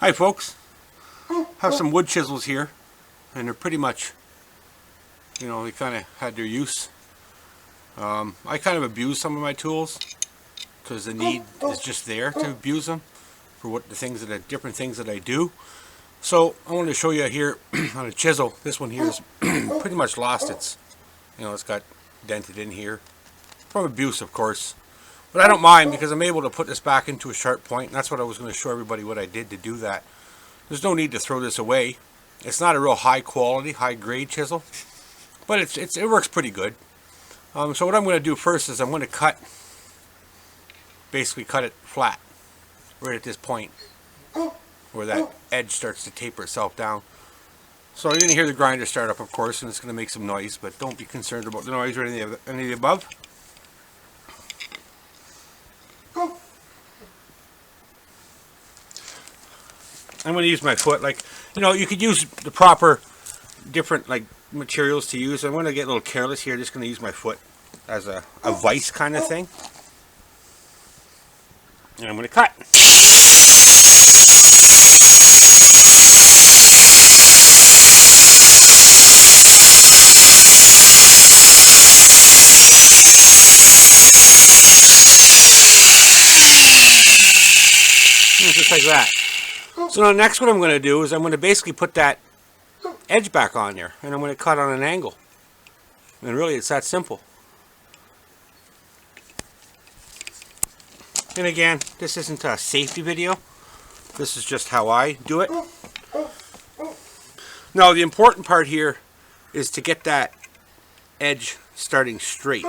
Hi folks, have some wood chisels here, and they're pretty much, they kind of had their use. I kind of abuse some of my tools because the need is just there to abuse them for different things that I do. So I wanted to show you here on a chisel. This one here is pretty much lost its, it's got dented in here from abuse, of course. But I don't mind because I'm able to put this back into a sharp point. And that's what I was going to show everybody what I did to do that. There's no need to throw this away. It's not a real high quality, high grade chisel, but it works pretty good. So what I'm going to do first is I'm going to basically cut it flat, right at this point, where that edge starts to taper itself down. So you're going to hear the grinder start up, of course, and it's going to make some noise, but don't be concerned about the noise or any of the above. I'm going to use my foot. You could use the proper different materials to use. I'm going to get a little careless here. Just going to use my foot as a vise kind of thing. And I'm going to cut. Just like that. So now next what I'm going to do is I'm going to basically put that edge back on there, and I'm going to cut on an angle. And really it's that simple. And again, this isn't a safety video. This is just how I do it. Now the important part here is to get that edge starting straight.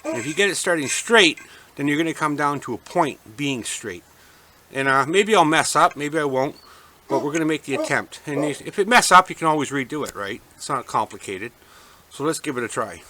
And if you get it starting straight, then you're going to come down to a point being straight. And maybe I'll mess up, maybe I won't, but we're going to make the attempt. And if it mess up, you can always redo it, right? It's not complicated. So let's give it a try.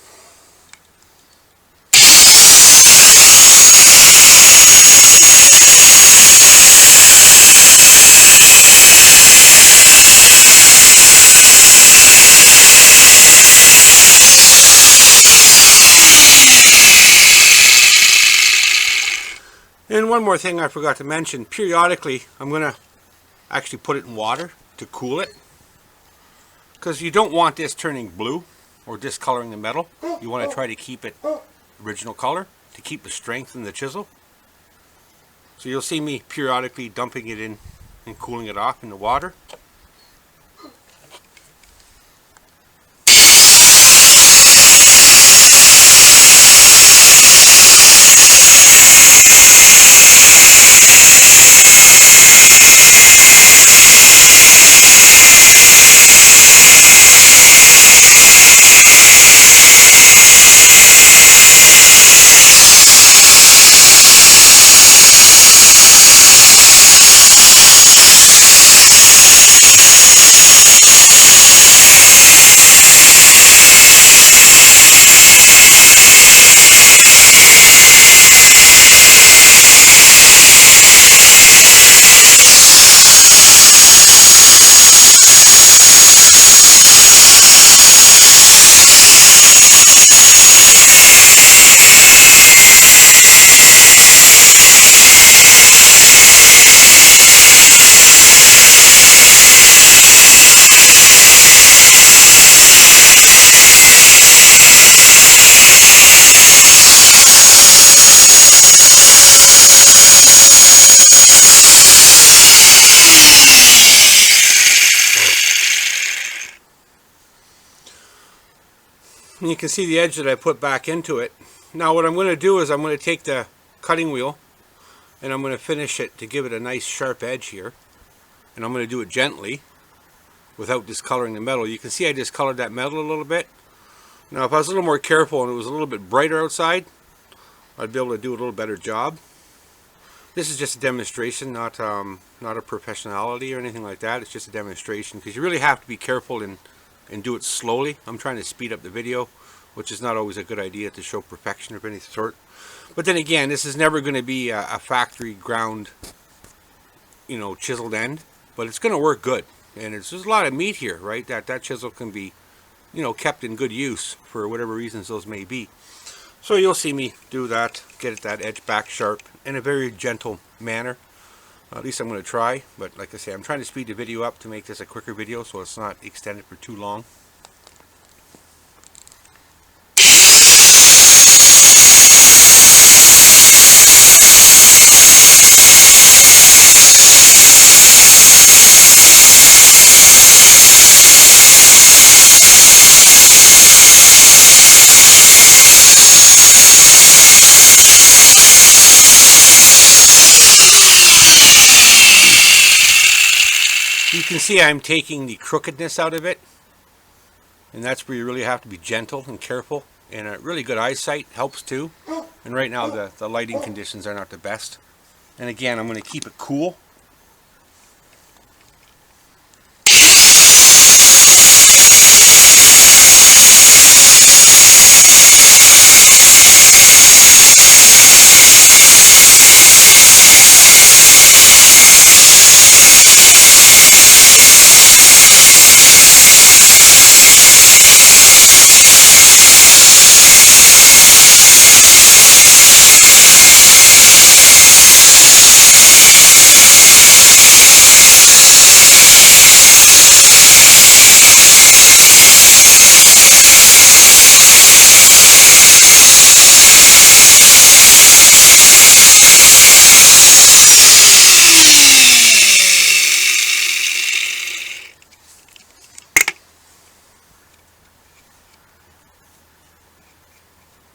And one more thing I forgot to mention, periodically I'm going to actually put it in water to cool it, because you don't want this turning blue or discoloring the metal. You want to try to keep it original color to keep the strength in the chisel. So you'll see me periodically dumping it in and cooling it off in the water. And you can see the edge that I put back into it. Now what I'm going to do is I'm going to take the cutting wheel and I'm going to finish it to give it a nice sharp edge here. And I'm going to do it gently without discoloring the metal. You can see I discolored that metal a little bit. Now if I was a little more careful and it was a little bit brighter outside, I'd be able to do a little better job. This is just a demonstration, not a professionality or anything like that. It's just a demonstration because you really have to be careful and do it slowly. I'm trying to speed up the video, which is not always a good idea to show perfection of any sort. But then again, this is never going to be a factory ground, chiseled end, but it's going to work good. And there's a lot of meat here, right? That chisel can be, kept in good use for whatever reasons those may be. So you'll see me do that, get that edge back sharp in a very gentle manner. At least I'm going to try, but like I say, I'm trying to speed the video up to make this a quicker video so it's not extended for too long. You can see I'm taking the crookedness out of it, and that's where you really have to be gentle and careful, and a really good eyesight helps too. And right now the lighting conditions are not the best. And again, I'm going to keep it cool.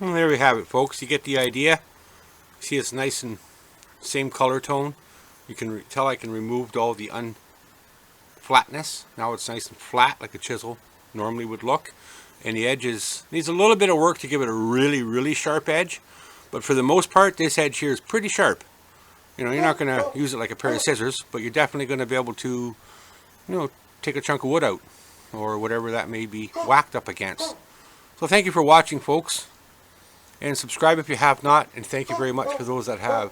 And there we have it, folks. You get the idea. See, it's nice and same color tone. You can tell I can remove all the flatness. Now it's nice and flat like a chisel normally would look. And the edges needs a little bit of work to give it a really sharp edge. But for the most part, this edge here is pretty sharp. You know, you're not going to use it like a pair of scissors, but you're definitely going to be able to, you know, take a chunk of wood out or whatever that may be whacked up against. So thank you for watching, folks. And subscribe if you have not, and thank you very much for those that have.